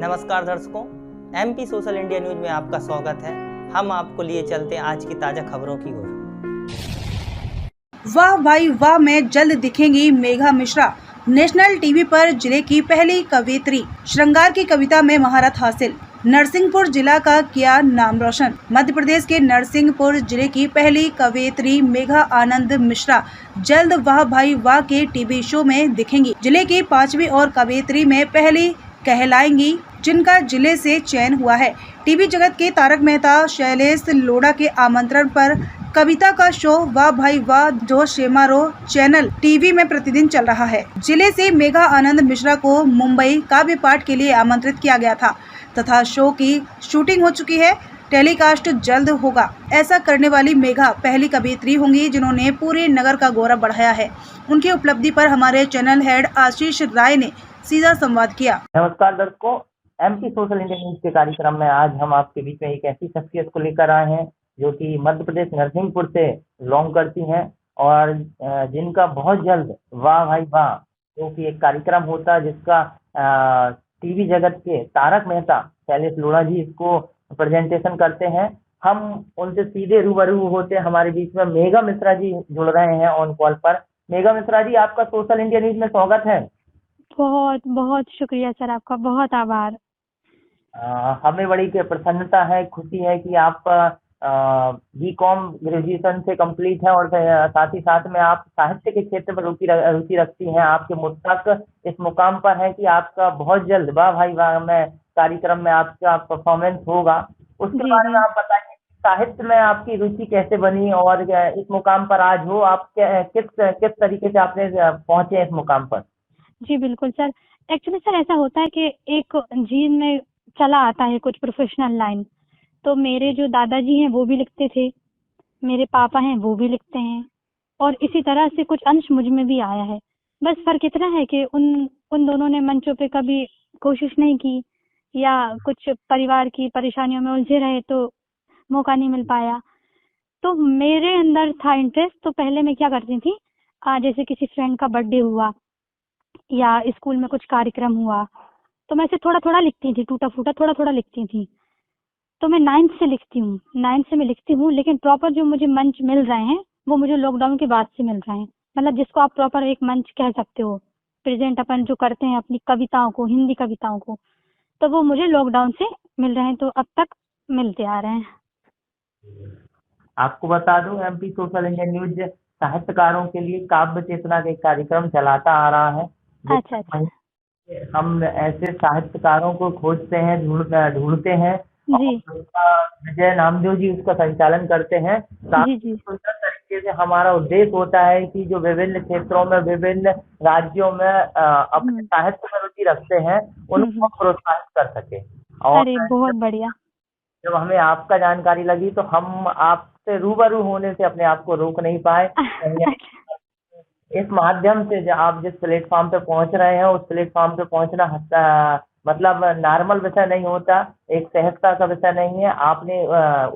नमस्कार दर्शकों, MP social India news में आपका स्वागत है। हम आपको लिए चलते हैं आज की ताजा खबरों की ओर। वाह भाई वाह में जल्द दिखेंगी मेघा मिश्रा। नेशनल टीवी पर जिले की पहली कवयित्री, श्रृंगार की कविता में महारत हासिल। नरसिंहपुर जिला का किया नाम रोशन। मध्य प्रदेश के नरसिंहपुर जिले की पहली कवयित्री मेघा आनंद मिश्रा जल्द वाह भाई वाह के टीवी शो में दिखेंगी। जिले की 5वीं और कवयित्री में पहली कहलाएंगी, जिनका जिले से चयन हुआ है। टीवी जगत के तारक मेहता शैलेश लोढ़ा के आमंत्रण पर कविता का शो वाह भाई वाह जो शेमारो चैनल टीवी में प्रतिदिन चल रहा है। जिले से मेघा आनंद मिश्रा को मुंबई काव्य पाठ के लिए आमंत्रित किया गया था तथा शो की शूटिंग हो चुकी है। टेलीकास्ट जल्द होगा। ऐसा करने वाली मेघा पहली कवयित्री होंगी जिन्होंने पूरे नगर का गौरव बढ़ाया है। उनकी उपलब्धि पर हमारे चैनल हेड आशीष राय ने सीधा संवाद किया। नमस्कार दर्शकों, एमपी सोशल इंडिया न्यूज के कार्यक्रम में आज हम आपके बीच में एक ऐसी शख्सियत को लेकर आए हैं जो कि मध्य प्रदेश नरसिंहपुर से बिलोंग करती हैं और जिनका बहुत जल्द वाह भाई वाह जो कि एक कार्यक्रम होता है जिसका टीवी जगत के तारक मेहता शैलेश लोढ़ा जी इसको प्रेजेंटेशन करते हैं। हम उनसे सीधे रूबरू होते हैं। हमारे बीच में मेघा मिश्रा जी जुड़ रहे हैं ऑन कॉल पर। मेघा मिश्रा जी, आपका सोशल इंडिया न्यूज में स्वागत है। बहुत बहुत शुक्रिया सर, आपका बहुत आभार। हमें बड़ी प्रसन्नता है, खुशी है कि आप बीकॉम ग्रेजुएशन से कंप्लीट है और साथ ही साथ में आप साहित्य के क्षेत्र में रुचि रखती हैं। आपके मुस्तक इस मुकाम पर है कि आपका बहुत जल्द वाह भाई वाह में कार्यक्रम में आपका परफॉर्मेंस होगा। उसके बारे में आप बताइए, साहित्य में आपकी रुचि कैसे बनी और इस मुकाम पर आज हो आप किस तरीके से आपने पहुंचे इस मुकाम पर? जी बिल्कुल सर। एक्चुअली सर ऐसा होता है कि एक जीन में चला आता है कुछ प्रोफेशनल लाइन। तो मेरे जो दादाजी हैं वो भी लिखते थे, मेरे पापा हैं वो भी लिखते हैं और इसी तरह से कुछ अंश मुझ में भी आया है। बस फर्क इतना है कि उन दोनों ने मंचों पे कभी कोशिश नहीं की या कुछ परिवार की परेशानियों में उलझे रहे तो मौका नहीं मिल पाया। तो मेरे अंदर था इंटरेस्ट। तो पहले मैं क्या करती थी, जैसे किसी फ्रेंड का बर्थडे हुआ या स्कूल में कुछ कार्यक्रम हुआ तो मैं इसे थोड़ा थोड़ा लिखती थी, टूटा फूटा थोड़ा थोड़ा लिखती थी। तो मैं 9th से लिखती हूँ, 9th से मैं लिखती हूँ, लेकिन प्रॉपर जो मुझे मंच मिल रहे हैं वो मुझे लॉकडाउन के बाद से मिल रहे हैं। मतलब जिसको आप प्रॉपर एक मंच कह सकते हो, प्रेजेंट अपन जो करते हैं अपनी कविताओं को, हिंदी कविताओं को, तो वो मुझे लॉकडाउन से मिल रहे हैं। तो अब तक मिलते आ रहे हैं। आपको बता दूं, एमपी सोशल इंडिया न्यूज साहित्यकारों के लिए काव्य चेतना का एक कार्यक्रम चलाता आ रहा है। अच्छा। हम ऐसे साहित्यकारों को खोजते हैं, ढूंढते हैं और जी विजय नामदेव जी उसका संचालन करते हैं। जी सुंदर तरीके से हमारा उद्देश्य होता है कि जो विभिन्न क्षेत्रों में, विभिन्न राज्यों में अपने साहित्य में रुचि रखते हैं उनको प्रोत्साहित कर सके। और अरे बहुत बढ़िया। जब हमें आपका जानकारी लगी तो हम आपसे रूबरू होने से अपने आप को रोक नहीं पाए। इस माध्यम से आप जिस प्लेटफॉर्म पे पहुंच रहे हैं उस प्लेटफॉर्म पे पहुंचना मतलब नॉर्मल विषय नहीं होता, एक सहजता का विषय नहीं है। आपने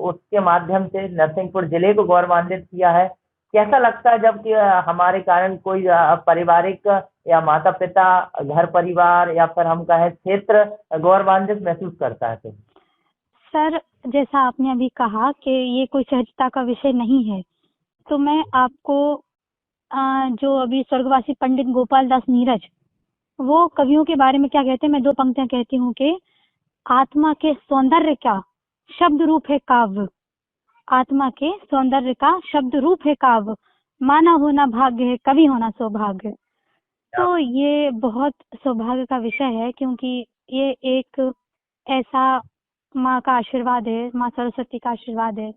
उसके माध्यम से नरसिंहपुर जिले को गौरवान्वित किया है। कैसा लगता है जबकि हमारे कारण कोई पारिवारिक या माता पिता, घर परिवार या फिर हम कहें क्षेत्र गौरवान्वित महसूस करता है? तो सर जैसा आपने अभी कहा कि ये कोई सहजता का विषय नहीं है, तो मैं आपको जो अभी स्वर्गवासी पंडित गोपाल दास नीरज वो कवियों के बारे में क्या कहते हैं, मैं 2 पंक्तियां कहती हूँ कि आत्मा के सौंदर्य का शब्द रूप है काव्य, आत्मा के सौंदर्य का शब्द रूप है काव्य, माना होना भाग्य है, कवि होना सौभाग्य। तो ये बहुत सौभाग्य का विषय है क्योंकि ये एक ऐसा माँ का आशीर्वाद है, माँ सरस्वती का आशीर्वाद है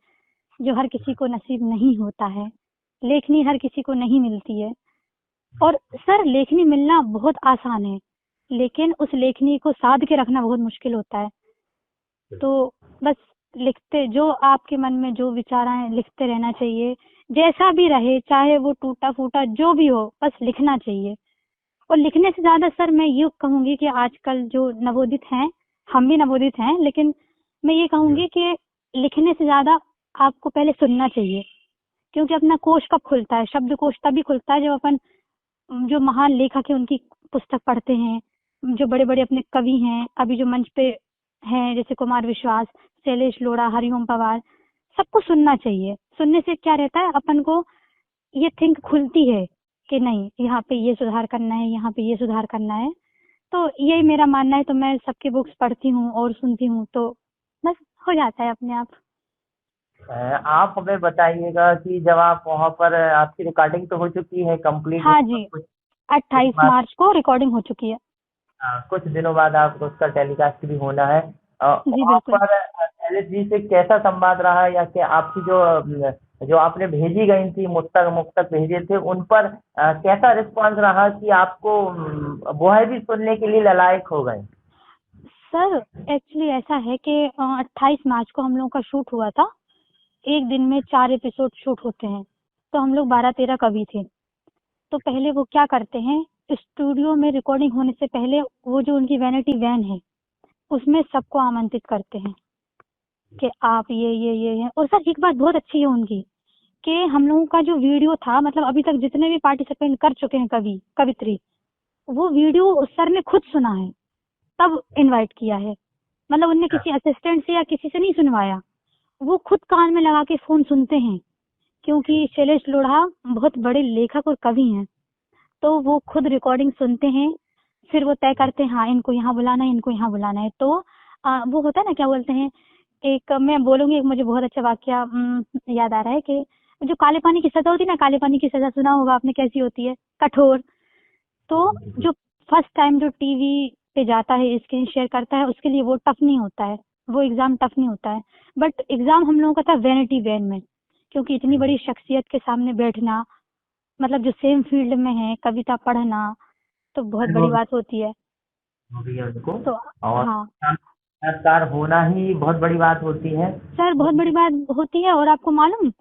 जो हर किसी को नसीब नहीं होता है। लेखनी हर किसी को नहीं मिलती है और सर लेखनी मिलना बहुत आसान है, लेकिन उस लेखनी को साध के रखना बहुत मुश्किल होता है। तो बस लिखते, जो आपके मन में जो विचार आए लिखते रहना चाहिए, जैसा भी रहे, चाहे वो टूटा फूटा जो भी हो, बस लिखना चाहिए। और लिखने से ज्यादा सर मैं ये कहूंगी कि आजकल जो नवोदित हैं, हम भी नवोदित हैं, लेकिन मैं ये कहूंगी कि लिखने से ज्यादा आपको पहले सुनना चाहिए, क्योंकि अपना कोश कब खुलता है, शब्द कोश तभी खुलता है जब अपन जो महान लेखक है उनकी पुस्तक पढ़ते हैं, जो बड़े बड़े अपने कवि हैं अभी जो मंच पे हैं, जैसे कुमार विश्वास, शैलेश लोढ़ा, हरिओम पवार, सबको सुनना चाहिए। सुनने से क्या रहता है, अपन को ये थिंक खुलती है कि नहीं यहाँ पे ये सुधार करना है, यहाँ पे ये सुधार करना है। तो यही मेरा मानना है। तो मैं सबकी बुक्स पढ़ती हूँ और सुनती हूँ, तो बस हो जाता है अपने आप। आप हमें बताइएगा कि जब आप वहाँ पर आपकी रिकॉर्डिंग तो हो चुकी है कंप्लीट, हाँ जी, कुछ 28 बाद मार्च को रिकॉर्डिंग हो चुकी है। कुछ दिनों बाद आपको उसका टेलीकास्ट भी होना है। जी वहाँ बिल्कुल। पर शैलेश जी से कैसा संवाद रहा, या कि आपकी जो आपने भेजी गई थी मुक्तक मुक्तक भेजे थे उन पर कैसा रिस्पांस रहा कि आपको वो है भी सुनने के लिए ललायक हो गए? सर एक्चुअली ऐसा है कि 28 मार्च को हम लोगों का शूट हुआ था। एक दिन में 4 एपिसोड शूट होते हैं, तो हम लोग 12-13 कवि थे। तो पहले वो क्या करते हैं, स्टूडियो में रिकॉर्डिंग होने से पहले वो जो उनकी वैनिटी वैन है उसमें सबको आमंत्रित करते हैं कि आप ये हैं। और सर एक बात बहुत अच्छी है उनकी कि हम लोगों का जो वीडियो था, मतलब अभी तक जितने भी पार्टिसिपेंट कर चुके हैं कवि कवित्री, वो वीडियो उस सर ने खुद सुना है, तब इनवाइट किया है। मतलब उनने किसी असिस्टेंट से या किसी से नहीं सुनवाया, वो खुद कान में लगा के फोन सुनते हैं। क्योंकि शैलेश लोढ़ा बहुत बड़े लेखक और कवि हैं, तो वो खुद रिकॉर्डिंग सुनते हैं, फिर वो तय करते हैं हाँ इनको यहाँ बुलाना है, इनको यहाँ बुलाना है। तो वो होता है ना, क्या बोलते हैं, एक मैं बोलूंगी, एक मुझे बहुत अच्छा वाकया याद आ रहा है कि जो काले पानी की सजा होती है ना, काले पानी की सजा सुना होगा आपने, कैसी होती है, कठोर। तो जो फर्स्ट टाइम जो टीवी पे जाता है, स्क्रीन शेयर करता है, उसके लिए वो टफ नहीं होता है, वो एग्जाम टफ नहीं होता है। बट एग्जाम हम लोगों का था वैनिटी वैन में, क्योंकि इतनी बड़ी शख्सियत के सामने बैठना, मतलब जो सेम फील्ड में है, कविता पढ़ना, तो बहुत बड़ी बात होती है। हो रही है उनको, तो और हाँ साक्षात्कार होना ही बहुत बड़ी बात होती है। सर, बहुत बड़ी बात होती है। और आपको मालूम,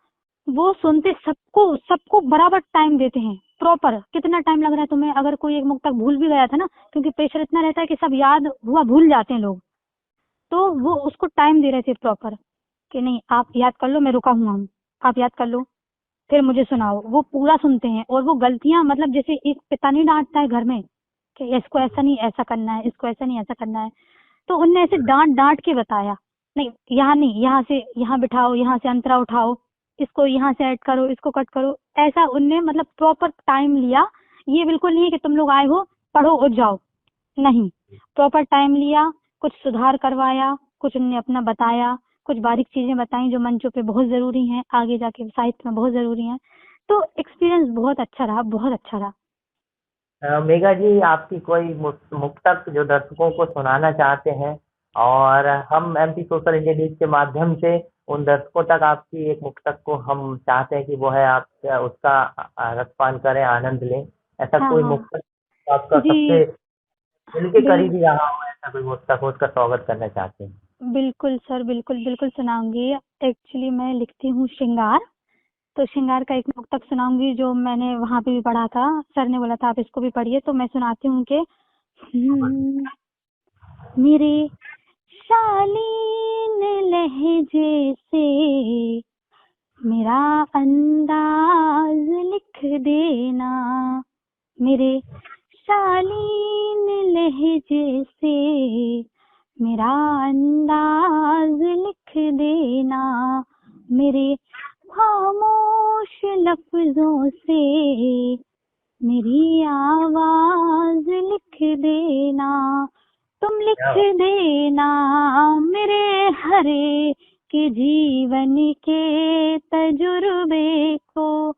वो सुनते सबको सबको बराबर टाइम देते हैं, प्रॉपर। कितना टाइम लग रहा है तुम्हें, अगर कोई एक मुक्तक भूल भी गया था ना, क्योंकि प्रेशर इतना रहता है कि सब याद हुआ भूल जाते हैं लोग, तो वो उसको टाइम दे रहे थे प्रॉपर कि नहीं आप याद कर लो, मैं रुका हुआ हूँ, आप याद कर लो, फिर मुझे सुनाओ। वो पूरा सुनते हैं। और वो गलतियां, मतलब जैसे एक पिता नहीं डांटता है घर में कि इसको ऐसा नहीं ऐसा करना है, इसको ऐसा नहीं ऐसा करना है, तो उनने ऐसे डांट डांट के बताया, नहीं यहाँ नहीं, यहाँ से यहाँ बिठाओ, यहाँ से अंतरा उठाओ, इसको यहाँ से ऐड करो, इसको कट करो। ऐसा उनने मतलब प्रॉपर टाइम लिया। ये बिल्कुल नहीं है कि तुम लोग आए हो पढ़ो और जाओ, नहीं, प्रॉपर टाइम लिया, कुछ सुधार करवाया, कुछ उनने अपना बताया, कुछ बारीक चीजें बताई जो मंचों पे बहुत जरूरी हैं, आगे जाके साहित्य में बहुत जरूरी हैं। तो एक्सपीरियंस बहुत अच्छा रहा, बहुत अच्छा रहा। मेघा जी, आपकी कोई मुक्तक जो दर्शकों को सुनाना चाहते हैं, और हम एमपी सोशल इंडिया न्यूज के माध्यम से उन दर्शकों तक आपकी एक मुक्तक को हम चाहते हैं कि वो है आप उसका रसपान करें, आनंद लें। ऐसा हाँ कोई हाँ मुक्तक आपका जी, सबसे दिल के बिल करीब रहा हो, ऐसा कोई मुक्तक हो, उसका स्वागत करना चाहते हैं? बिल्कुल सर, बिल्कुल बिल्कुल सुनाऊंगी। एक्चुअली मैं लिखती हूँ श्रृंगार, तो श्रृंगार का एक मुक्तक सुनाऊंगी जो मैंने वहां पे भी पढ़ा था, सर ने बोला था आप इसको भी पढ़िए, तो मैं सुनाती हूँ कि मेरे शालीन लहजे से मेरा अंदाज लिख देना, मेरे शालीन लहजे से मेरा अंदाज लिख देना, मेरे खामोश लफ्जों से मेरी आवाज लिख देना, तुम लिख देना मेरे हर के जीवन के तजुर्बे को,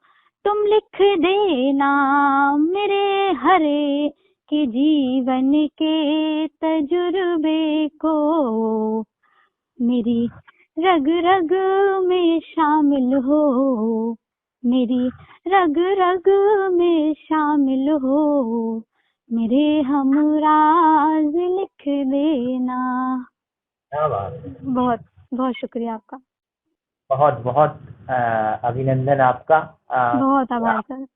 तुम लिख देना मेरे हर के जीवन के तजुर्बे को, मेरी रग रग में शामिल हो, मेरी रग रग में शामिल हो, मेरे हमराज लिख देना। क्या बात है। बहुत बहुत शुक्रिया आपका, बहुत बहुत अभिनंदन आपका। बहुत आभार सर।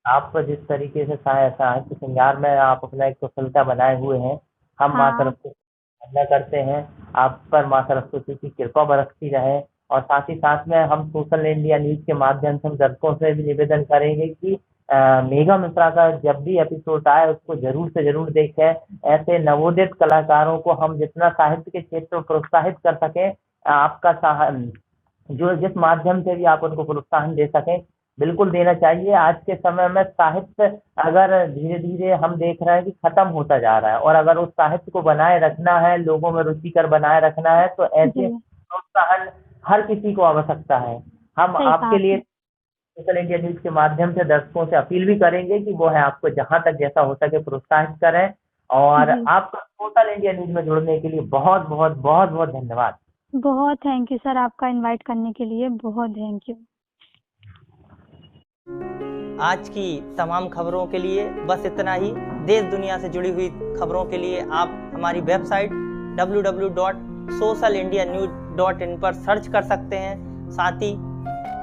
आप जिस तरीके से साहित्य श्रृंगार में आप अपना एक कुशलता बनाए हुए हैं, हम माँ हाँ सरस्वती से प्रार्थना करते हैं आप पर माँ सरस्वती की कृपा बरसती रहे। और साथ ही साथ में हम सोशल इंडिया न्यूज के माध्यम से हम दर्शकों से भी निवेदन करेंगे कि मेघा मिश्रा का जब भी एपिसोड आए उसको जरूर से जरूर देखें। ऐसे नवोदित कलाकारों को हम जितना साहित्य के क्षेत्र में प्रोत्साहित कर सकें, आपका जो जिस माध्यम से भी आप उनको प्रोत्साहन दे सकें, बिल्कुल देना चाहिए। आज के समय में साहित्य अगर धीरे धीरे हम देख रहे हैं कि खत्म होता जा रहा है, और अगर उस साहित्य को बनाए रखना है, लोगों में रुचिकर बनाए रखना है, तो ऐसे जी प्रोत्साहन हर किसी को आवश्यकता है। हम सही कहा आपके लिए आपने। सोशल इंडिया न्यूज के माध्यम से दर्शकों से अपील भी करेंगे कि वो है आपको जहां तक जैसा हो सके प्रोत्साहित करें। और जी आपका सोशल इंडिया न्यूज में जुड़ने के लिए बहुत बहुत बहुत बहुत धन्यवाद। बहुत थैंक यू सर, आपका इनवाइट करने के लिए बहुत थैंक यू। आज की तमाम खबरों के लिए बस इतना ही। देश दुनिया से जुड़ी हुई खबरों के लिए आप हमारी वेबसाइट www.socialindianews.in पर सर्च कर सकते हैं। साथ ही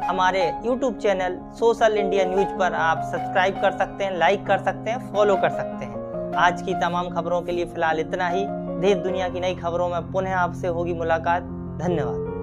हमारे YouTube channel social India news पर आप सब्सक्राइब कर सकते हैं, लाइक कर सकते हैं, फॉलो कर सकते हैं। आज की तमाम खबरों के लिए फिलहाल इतना ही। देश दुनिया की नई खबरों में पुनः आपसे होगी मुलाकात। धन्यवाद।